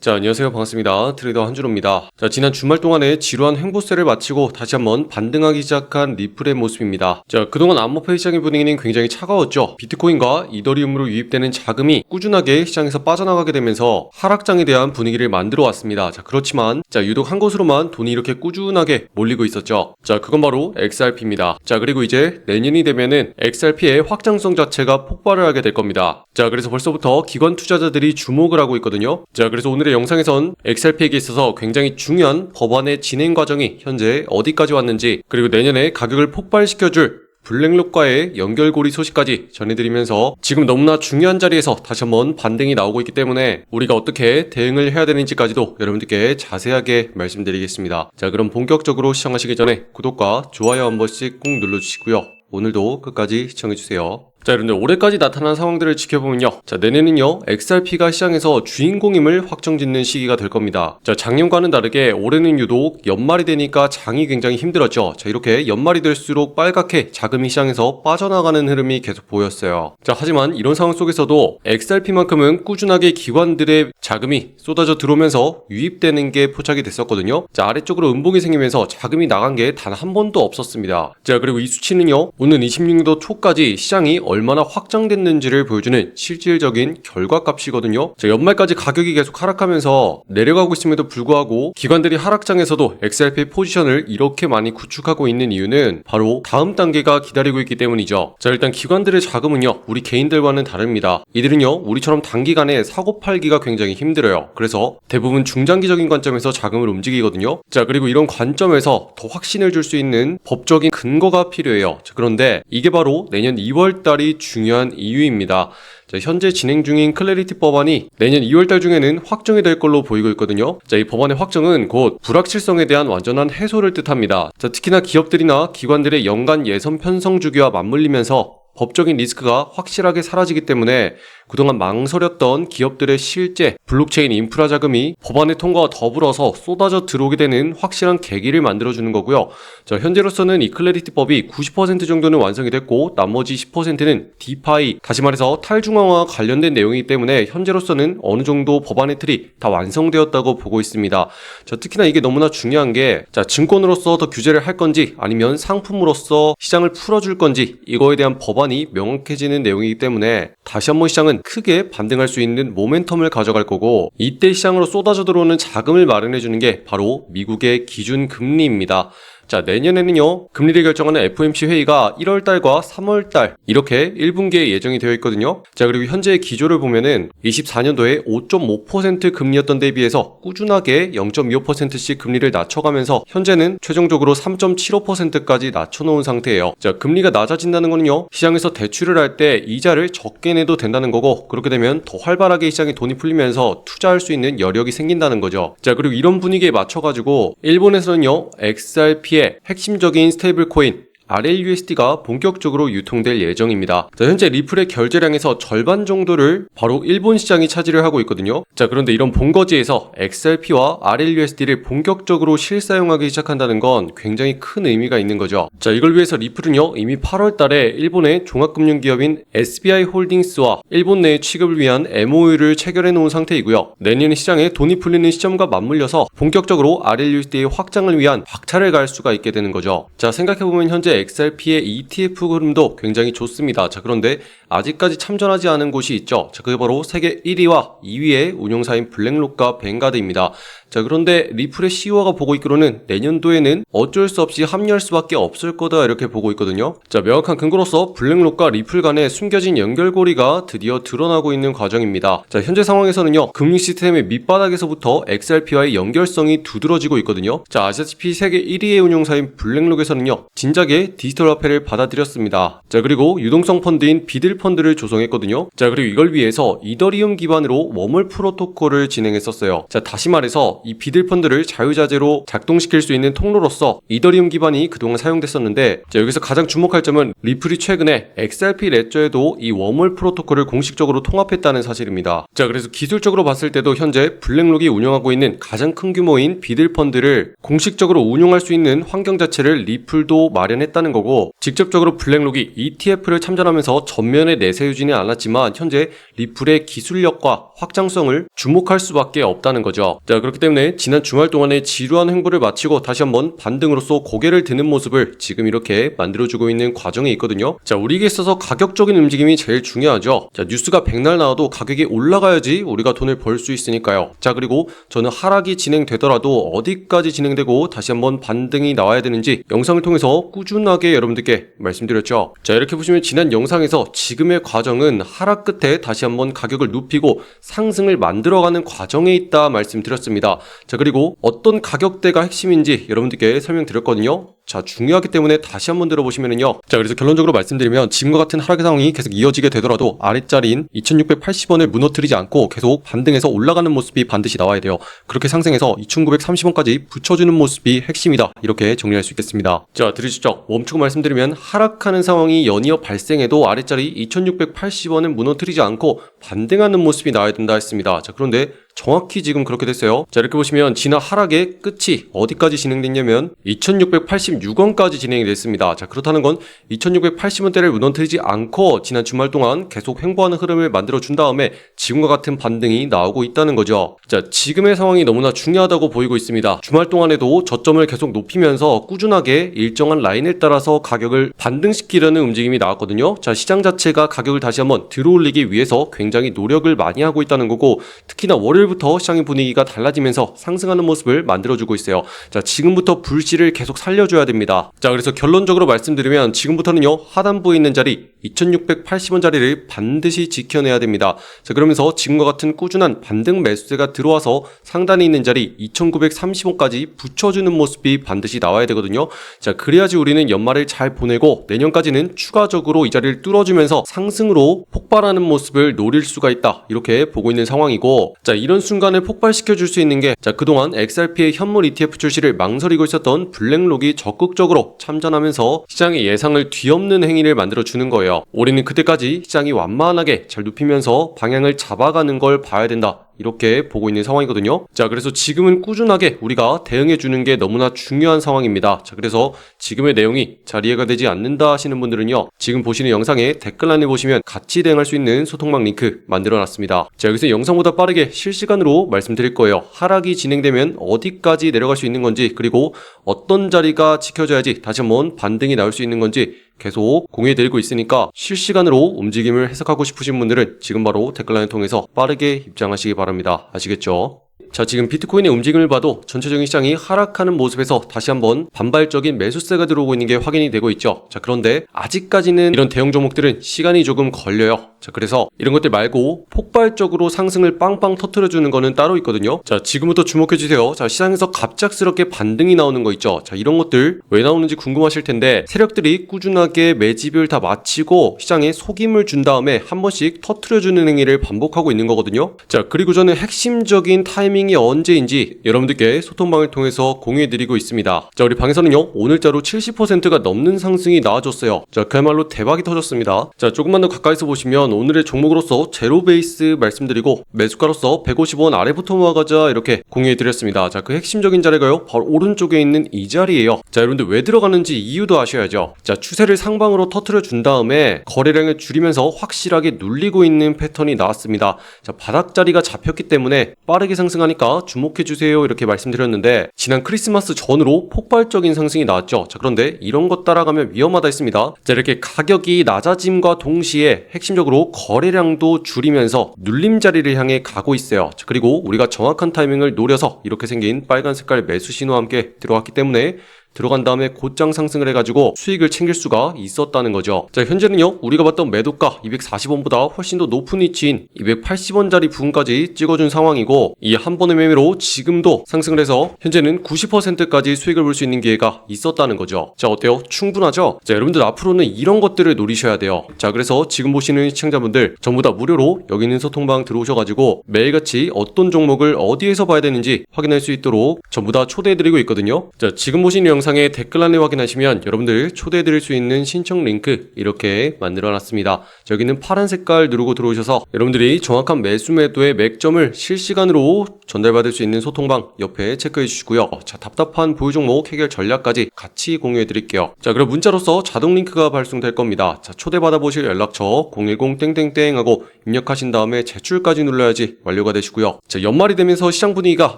자, 안녕하세요. 반갑습니다. 트레이더 한준호입니다. 자, 지난 주말 동안에 지루한 횡보세를 마치고 다시 한번 반등하기 시작한 리플의 모습입니다. 자, 그동안 암호화폐 시장의 분위기는 굉장히 차가웠죠. 비트코인과 이더리움으로 유입되는 자금이 꾸준하게 시장에서 빠져나가게 되면서 하락장에 대한 분위기를 만들어 왔습니다. 자, 그렇지만 유독 한 곳으로만 돈이 이렇게 꾸준하게 몰리고 있었죠. 자, 그건 바로 XRP입니다. 자, 그리고 이제 내년이 되면은 XRP의 확장성 자체가 폭발을 하게 될 겁니다. 자, 그래서 벌써부터 기관 투자자들이 주목을 하고 있거든요. 자, 그래서 오늘의 영상에선 XRP에게 있어서 굉장히 중요한 법안의 진행 과정이 현재 어디까지 왔는지, 그리고 내년에 가격을 폭발시켜줄 블랙록과의 연결고리 소식까지 전해드리면서 지금 너무나 중요한 자리에서 다시 한번 반등이 나오고 있기 때문에 우리가 어떻게 대응을 해야 되는지까지도 여러분들께 자세하게 말씀드리겠습니다. 자, 그럼 본격적으로 시청하시기 전에 구독과 좋아요 한 번씩 꼭 눌러주시고요. 오늘도 끝까지 시청해주세요. 자, 여러분들 올해까지 나타난 상황들을 지켜보면요, 자, 내년은요 XRP가 시장에서 주인공임을 확정짓는 시기가 될 겁니다. 자, 작년과는 다르게 올해는 유독 연말이 되니까 장이 굉장히 힘들었죠. 자, 이렇게 연말이 될수록 빨갛게 자금이 시장에서 빠져나가는 흐름이 계속 보였어요. 자, 하지만 이런 상황 속에서도 XRP만큼은 꾸준하게 기관들의 자금이 쏟아져 들어오면서 유입되는 게 포착이 됐었거든요. 자, 아래쪽으로 음봉이 생기면서 자금이 나간 게 단 한 번도 없었습니다. 자, 그리고 이 수치는요 오는 26년도 초까지 시장이 얼마나 확장됐는지를 보여주는 실질적인 결과값이거든요. 자, 연말까지 가격이 계속 하락하면서 내려가고 있음에도 불구하고 기관들이 하락장에서도 XRP 포지션을 이렇게 많이 구축하고 있는 이유는 바로 다음 단계가 기다리고 있기 때문이죠. 자, 일단 기관들의 자금은요 우리 개인들과는 다릅니다. 이들은요 우리처럼 단기간에 사고 팔기가 굉장히 힘들어요. 그래서 대부분 중장기적인 관점에서 자금을 움직이거든요. 자, 그리고 이런 관점에서 더 확신을 줄 수 있는 법적인 근거가 필요해요. 자, 그런데 이게 바로 내년 2월달이 중요한 이유입니다. 자, 현재 진행 중인 클래리티 법안이 내년 2월달 중에는 확정이 될 걸로 보이고 있거든요. 자, 이 법안의 확정은 곧 불확실성에 대한 완전한 해소를 뜻합니다. 자, 특히나 기업들이나 기관들의 연간 예선 편성 주기와 맞물리면서 법적인 리스크가 확실하게 사라지기 때문에 그동안 망설였던 기업들의 실제 블록체인 인프라 자금이 법안의 통과와 더불어서 쏟아져 들어오게 되는 확실한 계기를 만들어주는 거고요. 자, 현재로서는 이 클래리티법이 90% 정도는 완성이 됐고 나머지 10%는 디파이, 다시 말해서 탈중앙화와 관련된 내용이기 때문에 현재로서는 어느 정도 법안의 틀이 다 완성되었다고 보고 있습니다. 자, 특히나 이게 너무나 중요한 게, 자, 증권으로서 더 규제를 할 건지 아니면 상품으로서 시장을 풀어줄 건지 이거에 대한 법안이 명확해지는 내용이기 때문에 다시 한번 시장은 크게 반등할 수 있는 모멘텀을 가져갈 거고, 이때 시장으로 쏟아져 들어오는 자금을 마련해주는 게 바로 미국의 기준금리입니다. 자, 내년에는요 금리를 결정하는 FOMC 회의가 1월달과 3월달 이렇게 1분기에 예정이 되어 있거든요. 자, 그리고 현재의 기조를 보면은 24년도에 5.5% 금리였던 데 비해서 꾸준하게 0.25%씩 금리를 낮춰가면서 현재는 최종적으로 3.75%까지 낮춰놓은 상태예요. 자, 금리가 낮아진다는 거는요 시장에서 대출을 할 때 이자를 적게 내도 된다는 거고, 그렇게 되면 더 활발하게 시장에 돈이 풀리면서 투자할 수 있는 여력이 생긴다는 거죠. 자, 그리고 이런 분위기에 맞춰가지고 일본에서는요 XRP의 핵심적인 스테이블 코인 RLUSD가 본격적으로 유통될 예정입니다. 자, 현재 리플의 결제량에서 절반 정도를 바로 일본 시장이 차지를 하고 있거든요. 자, 그런데 이런 본거지에서 XRP와 RLUSD를 본격적으로 실사용하기 시작한다는 건 굉장히 큰 의미가 있는 거죠. 자, 이걸 위해서 리플은요 이미 8월 달에 일본의 종합금융기업인 SBI 홀딩스와 일본 내 취급을 위한 MOU를 체결해 놓은 상태이고요. 내년 시장에 돈이 풀리는 시점과 맞물려서 본격적으로 RLUSD의 확장을 위한 박차를 가할 수가 있게 되는 거죠. 자, 생각해보면 현재 XRP의 ETF 흐름도 굉장히 좋습니다. 자, 그런데 아직까지 참전하지 않은 곳이 있죠. 자, 그게 바로 세계 1위와 2위의 운용사인 블랙록과 뱅가드입니다. 자, 그런데 리플의 CEO가 보고 있기로는 내년도에는 어쩔 수 없이 합류할 수밖에 없을 거다 이렇게 보고 있거든요. 자, 명확한 근거로서 블랙록과 리플 간의 숨겨진 연결고리가 드디어 드러나고 있는 과정입니다. 자, 현재 상황에서는요 금융 시스템의 밑바닥에서부터 XRP와의 연결성이 두드러지고 있거든요. 자, 아시다시피 세계 1위의 운용사인 블랙록에서는요 진작에 디지털 화폐를 받아들였습니다. 자, 그리고 유동성 펀드인 비들 펀드를 조성했거든요. 자, 그리고 이걸 위해서 이더리움 기반으로 웜홀 프로토콜을 진행했었어요. 자, 다시 말해서 이 비들 펀드를 자유자재로 작동시킬 수 있는 통로로서 이더리움 기반이 그동안 사용됐었는데, 자, 여기서 가장 주목할 점은 리플이 최근에 XRP 레저에도 이 웜홀 프로토콜을 공식적으로 통합했다는 사실입니다. 자, 그래서 기술적으로 봤을 때도 현재 블랙록이 운영하고 있는 가장 큰 규모인 비들 펀드를 공식적으로 운용할 수 있는 환경 자체를 리플도 마련했다는 거고, 직접적으로 블랙록이 ETF를 참전하면서 전면에 화면에 내세우지는 않았지만 현재 리플의 기술력과 확장성을 주목할 수밖에 없다는 거죠. 자, 그렇기 때문에 지난 주말 동안의 지루한 횡보를 마치고 다시 한번 반등으로서 고개를 드는 모습을 지금 이렇게 만들어주고 있는 과정에 있거든요. 자, 우리에게 있어서 가격적인 움직임이 제일 중요하죠. 자, 뉴스가 백날 나와도 가격이 올라가야지 우리가 돈을 벌 수 있으니까요. 자, 그리고 저는 하락이 진행되더라도 어디까지 진행되고 다시 한번 반등이 나와야 되는지 영상을 통해서 꾸준하게 여러분들께 말씀드렸죠. 자, 이렇게 보시면 지난 영상에서 지금의 과정은 하락 끝에 다시 한번 가격을 눕히고 상승을 만들어가는 과정에 있다 말씀드렸습니다. 자, 그리고 어떤 가격대가 핵심인지 여러분들께 설명드렸거든요. 자, 중요하기 때문에 다시 한번 들어보시면은요. 자, 그래서 결론적으로 말씀드리면 지금과 같은 하락의 상황이 계속 이어지게 되더라도 아랫자리인 2680원을 무너뜨리지 않고 계속 반등해서 올라가는 모습이 반드시 나와야 돼요. 그렇게 상승해서 2930원까지 붙여주는 모습이 핵심이다. 이렇게 정리할 수 있겠습니다. 자, 들으시죠? 멈추고 말씀드리면 하락하는 상황이 연이어 발생해도 아랫자리 2680원을 무너뜨리지 않고 반등하는 모습이 나와야 된다 했습니다. 자, 그런데 정확히 지금 그렇게 됐어요. 자, 이렇게 보시면 지난 하락의 끝이 어디까지 진행됐냐면 2686원까지 진행이 됐습니다. 자, 그렇다는 건 2680원대를 무너뜨리지 않고 지난 주말 동안 계속 횡보하는 흐름을 만들어 준 다음에 지금과 같은 반등이 나오고 있다는 거죠. 자, 지금의 상황이 너무나 중요하다고 보이고 있습니다. 주말 동안에도 저점을 계속 높이면서 꾸준하게 일정한 라인을 따라서 가격을 반등시키려는 움직임이 나왔거든요. 자, 시장 자체가 가격을 다시 한번 들어올리기 위해서 굉장히 노력을 많이 하고 있다는 거고, 특히나 월요일부터 시장의 분위기가 달라지면서 상승하는 모습을 만들어주고 있어요. 자, 지금부터 불씨를 계속 살려줘야 됩니다. 자, 그래서 결론적으로 말씀드리면 지금부터는요, 하단부에 있는 자리 2680원 자리를 반드시 지켜내야 됩니다. 자, 그러면서 지금과 같은 꾸준한 반등 매수세가 들어와서 상단에 있는 자리 2930원까지 붙여주는 모습이 반드시 나와야 되거든요. 자, 그래야지 우리는 연말을 잘 보내고 내년까지는 추가적으로 이 자리를 뚫어주면서 상승으로 폭발하는 모습을 노릴 수가 있다. 이렇게 보고 있는 상황이고, 자, 이런 순간을 폭발시켜줄 수 있는 게, 자, 그동안 XRP의 현물 ETF 출시를 망설이고 있었던 블랙록이 적극적으로 참전하면서 시장의 예상을 뒤엎는 행위를 만들어주는 거예요. 우리는 그때까지 시장이 완만하게 잘 눕히면서 방향을 잡아가는 걸 봐야 된다. 이렇게 보고 있는 상황이거든요. 자, 그래서 지금은 꾸준하게 우리가 대응해주는 게 너무나 중요한 상황입니다. 자, 그래서 지금의 내용이 잘 이해가 되지 않는다 하시는 분들은요, 지금 보시는 영상에 댓글란에 보시면 같이 대응할 수 있는 소통방 링크 만들어놨습니다. 자, 여기서 영상보다 빠르게 실시간으로 말씀드릴 거예요. 하락이 진행되면 어디까지 내려갈 수 있는 건지, 그리고 어떤 자리가 지켜져야지 다시 한번 반등이 나올 수 있는 건지 계속 공유해드리고 있으니까 실시간으로 움직임을 해석하고 싶으신 분들은 지금 바로 댓글란을 통해서 빠르게 입장하시기 바랍니다. 아시겠죠? 자, 지금 비트코인의 움직임을 봐도 전체적인 시장이 하락하는 모습에서 다시 한번 반발적인 매수세가 들어오고 있는 게 확인이 되고 있죠. 자, 그런데 아직까지는 이런 대형 종목들은 시간이 조금 걸려요. 자, 그래서 이런 것들 말고 폭발적으로 상승을 빵빵 터트려주는 거는 따로 있거든요. 자, 지금부터 주목해주세요. 자, 시장에서 갑작스럽게 반등이 나오는 거 있죠. 자, 이런 것들 왜 나오는지 궁금하실 텐데, 세력들이 꾸준하게 매집을 다 마치고 시장에 속임을 준 다음에 한 번씩 터트려주는 행위를 반복하고 있는 거거든요. 자, 그리고 저는 핵심적인 타이밍이 언제인지 여러분들께 소통방을 통해서 공유해드리고 있습니다. 자, 우리 방에서는요, 오늘자로 70%가 넘는 상승이 나와줬어요. 자, 그야말로 대박이 터졌습니다. 자, 조금만 더 가까이서 보시면 오늘의 종목으로서 제로 베이스 말씀드리고 매수가로서 150원 아래부터 모아가자 이렇게 공유해드렸습니다. 자, 그 핵심적인 자리가요, 바로 오른쪽에 있는 이 자리예요. 자, 여러분들 왜 들어가는지 이유도 아셔야죠. 자, 추세를 상방으로 터트려 준 다음에 거래량을 줄이면서 확실하게 눌리고 있는 패턴이 나왔습니다. 자, 바닥 자리가 잡혔기 때문에 빠르게 상승하니까 주목해주세요 이렇게 말씀드렸는데, 지난 크리스마스 전으로 폭발적인 상승이 나왔죠. 자, 그런데 이런 것 따라가면 위험하다 했습니다. 자, 이렇게 가격이 낮아짐과 동시에 핵심적으로 거래량도 줄이면서 눌림 자리를 향해 가고 있어요. 자, 그리고 우리가 정확한 타이밍을 노려서 이렇게 생긴 빨간 색깔 매수 신호와 함께 들어왔기 때문에 들어간 다음에 곧장 상승을 해가지고 수익을 챙길 수가 있었다는 거죠. 자, 현재는요, 우리가 봤던 매도가 240원보다 훨씬 더 높은 위치인 280원짜리 부분까지 찍어준 상황이고, 이 한 번의 매매로 지금도 상승을 해서 현재는 90%까지 수익을 볼 수 있는 기회가 있었다는 거죠. 자, 어때요? 충분하죠? 자, 여러분들 앞으로는 이런 것들을 노리셔야 돼요. 자, 그래서 지금 보시는 시청자분들 전부 다 무료로 여기 있는 소통방 들어오셔가지고 매일같이 어떤 종목을 어디에서 봐야 되는지 확인할 수 있도록 전부 다 초대해드리고 있거든요. 자, 지금 보시는 영상의 댓글란에 확인하시면 여러분들 초대해드릴 수 있는 신청 링크 이렇게 만들어놨습니다. 여기는 파란 색깔 누르고 들어오셔서 여러분들이 정확한 매수 매도의 맥점을 실시간으로 전달받을 수 있는 소통방 옆에 체크해 주시고요. 자, 답답한 보유 종목 해결 전략까지 같이 공유해 드릴게요. 자, 그럼 문자로서 자동 링크가 발송될 겁니다. 자, 초대받아 보실 연락처 010 하고 입력하신 다음에 제출까지 눌러야지 완료가 되시고요. 자, 연말이 되면서 시장 분위기가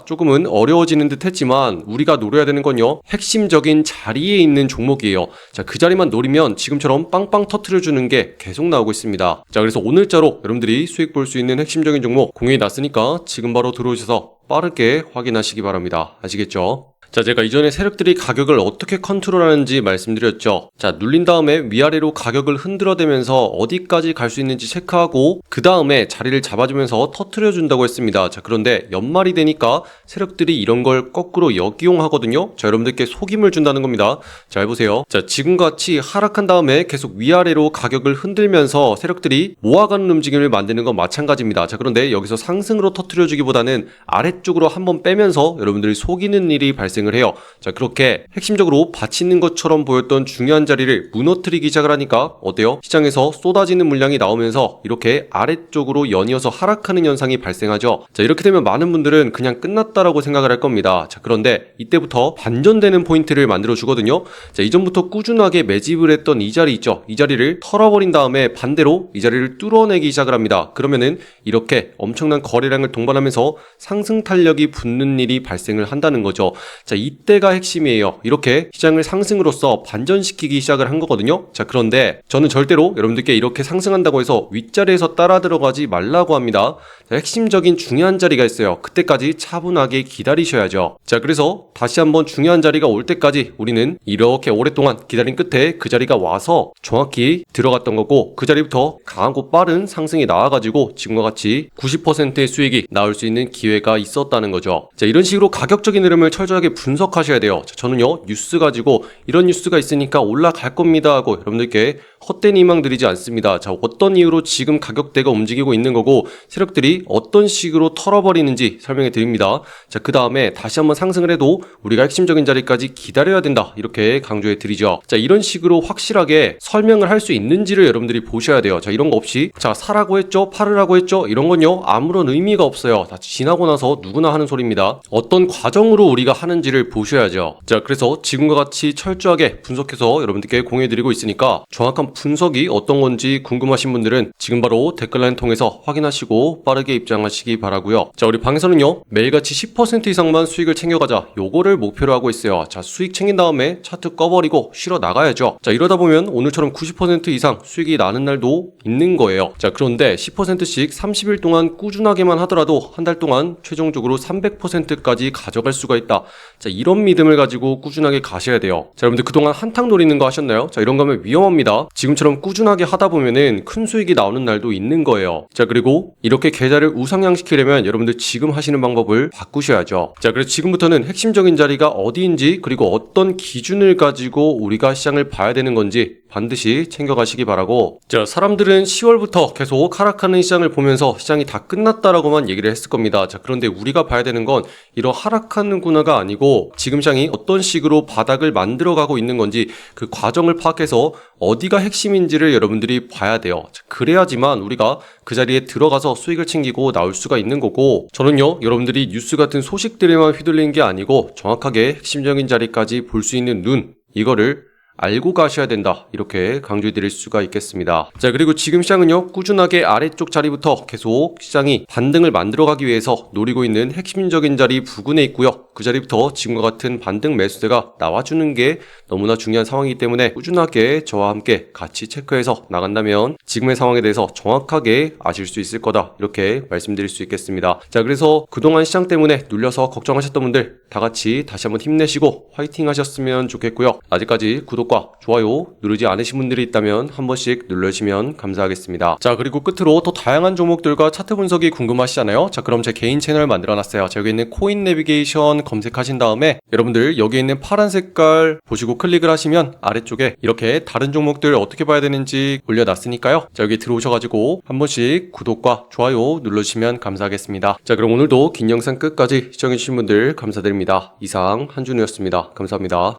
조금은 어려워지는 듯 했지만 우리가 노려야 되는 건요, 핵심적인 자리에 있는 종목이에요. 자, 그 자리만 노리면 지금처럼 빵빵 터트려주는 게 계속 나오고 있습니다. 자, 그래서 오늘자로 여러분들이 수익 볼 수 있는 핵심적인 종목 공유해 놨으니까 지금 바로 들어오셔서 빠르게 확인하시기 바랍니다. 아시겠죠? 자, 제가 이전에 세력들이 가격을 어떻게 컨트롤하는지 말씀드렸죠. 자, 눌린 다음에 위아래로 가격을 흔들어대면서 어디까지 갈 수 있는지 체크하고 그 다음에 자리를 잡아주면서 터트려준다고 했습니다. 자, 그런데 연말이 되니까 세력들이 이런 걸 거꾸로 역이용하거든요. 자, 여러분들께 속임을 준다는 겁니다. 자, 해보세요. 자, 지금같이 하락한 다음에 계속 위아래로 가격을 흔들면서 세력들이 모아가는 움직임을 만드는 건 마찬가지입니다. 자, 그런데 여기서 상승으로 터트려주기보다는 아래쪽으로 한번 빼면서 여러분들이 속이는 일이 발생을 해요. 자, 그렇게 핵심적으로 받치는 것처럼 보였던 중요한 자리를 무너뜨리기 시작을 하니까 어때요? 시장에서 쏟아지는 물량이 나오면서 이렇게 아래쪽으로 연이어서 하락하는 현상이 발생하죠. 자, 이렇게 되면 많은 분들은 그냥 끝났다라고 생각을 할 겁니다. 자, 그런데 이때부터 반전되는 포인트를 만들어 주거든요. 자, 이전부터 꾸준하게 매집을 했던 이 자리 있죠. 이 자리를 털어버린 다음에 반대로 이 자리를 뚫어내기 시작을 합니다. 그러면은 이렇게 엄청난 거래량을 동반하면서 상승 탄력이 붙는 일이 발생을 한다는 거죠. 자, 이때가 핵심이에요. 이렇게 시장을 상승으로써 반전시키기 시작을 한 거거든요. 자, 그런데 저는 절대로 여러분들께 이렇게 상승한다고 해서 윗자리에서 따라 들어가지 말라고 합니다. 자, 핵심적인 중요한 자리가 있어요. 그때까지 차분하게 기다리셔야죠. 자, 그래서 다시 한번 중요한 자리가 올 때까지 우리는 이렇게 오랫동안 기다린 끝에 그 자리가 와서 정확히 들어갔던 거고, 그 자리부터 강하고 빠른 상승이 나와가지고 지금과 같이 90%의 수익이 나올 수 있는 기회가 있었다는 거죠. 자, 이런 식으로 가격적인 흐름을 철저하게 분석하셔야 돼요. 자, 저는요, 뉴스 가지고 이런 뉴스가 있으니까 올라갈 겁니다 하고 여러분들께 헛된 희망 드리지 않습니다. 자, 어떤 이유로 지금 가격대가 움직이고 있는 거고 세력들이 어떤 식으로 털어버리는지 설명해 드립니다. 자, 그 다음에 다시 한번 상승을 해도 우리가 핵심적인 자리까지 기다려야 된다, 이렇게 강조해 드리죠. 자, 이런 식으로 확실하게 설명을 할 수 있는지를 여러분들이 보셔야 돼요. 자, 이런 거 없이 자, 사라고 했죠, 팔으라고 했죠, 이런 건요 아무런 의미가 없어요. 다 지나고 나서 누구나 하는 소리입니다. 어떤 과정으로 우리가 하는지를 보셔야죠. 자, 그래서 지금과 같이 철저하게 분석해서 여러분들께 공유해드리고 있으니까 정확한 분석이 어떤 건지 궁금하신 분들은 지금 바로 댓글란을 통해서 확인하시고 빠르게 입장하시기 바라고요. 자, 우리 방에서는요 매일같이 10% 이상만 수익을 챙겨가자, 요거를 목표로 하고 있어요. 자, 수익 챙긴 다음에 차트 꺼버리고 쉬러 나가야죠. 자, 이러다 보면 오늘처럼 90% 이상 수익이 나는 날도 있는 거예요. 자, 그런데 10%씩 30일 동안 꾸준하게만 하더라도 한 달 동안 최종적으로 300%까지 가져갈 수가 있다. 자, 이런 믿음을 가지고 꾸준하게 가셔야 돼요. 자, 여러분들 그동안 한탕 노리는 거 하셨나요? 자, 이런 거면 위험합니다. 지금처럼 꾸준하게 하다 보면은 큰 수익이 나오는 날도 있는 거예요. 자, 그리고 이렇게 계좌를 우상향시키려면 여러분들 지금 하시는 방법을 바꾸셔야죠. 자, 그래서 지금부터는 핵심적인 자리가 어디인지, 그리고 어떤 기준을 가지고 우리가 시장을 봐야 되는 건지 반드시 챙겨가시기 바라고. 자, 사람들은 10월부터 계속 하락하는 시장을 보면서 시장이 다 끝났다라고만 얘기를 했을 겁니다. 자, 그런데 우리가 봐야 되는 건 이런 하락하는구나가 아니고 지금 시장이 어떤 식으로 바닥을 만들어가고 있는 건지 그 과정을 파악해서 어디가 핵심인지를 여러분들이 봐야 돼요. 자, 그래야지만 우리가 그 자리에 들어가서 수익을 챙기고 나올 수가 있는 거고, 저는요 여러분들이 뉴스 같은 소식들에만 휘둘리는 게 아니고 정확하게 핵심적인 자리까지 볼 수 있는 눈, 이거를 알고 가셔야 된다, 이렇게 강조해 드릴 수가 있겠습니다. 자, 그리고 지금 시장은요 꾸준하게 아래쪽 자리부터 계속 시장이 반등을 만들어가기 위해서 노리고 있는 핵심적인 자리 부근에 있고요. 그 자리부터 지금과 같은 반등 매수세가 나와주는 게 너무나 중요한 상황이기 때문에 꾸준하게 저와 함께 같이 체크해서 나간다면 지금의 상황에 대해서 정확하게 아실 수 있을 거다, 이렇게 말씀드릴 수 있겠습니다. 자, 그래서 그동안 시장 때문에 눌려서 걱정하셨던 분들 다 같이 다시 한번 힘내시고 화이팅 하셨으면 좋겠고요. 아직까지 구독과 좋아요 누르지 않으신 분들이 있다면 한 번씩 눌러주시면 감사하겠습니다. 자, 그리고 끝으로 더 다양한 종목들과 차트 분석이 궁금하시잖아요. 자, 그럼 제 개인 채널 만들어놨어요. 자, 여기 있는 코인 내비게이션 검색하신 다음에 여러분들 여기 있는 파란 색깔 보시고 클릭을 하시면 아래쪽에 이렇게 다른 종목들 어떻게 봐야 되는지 올려놨으니까요. 자, 여기 들어오셔가지고 한 번씩 구독과 좋아요 눌러주시면 감사하겠습니다. 자, 그럼 오늘도 긴 영상 끝까지 시청해주신 분들 감사드립니다. 이상 한준우였습니다. 감사합니다.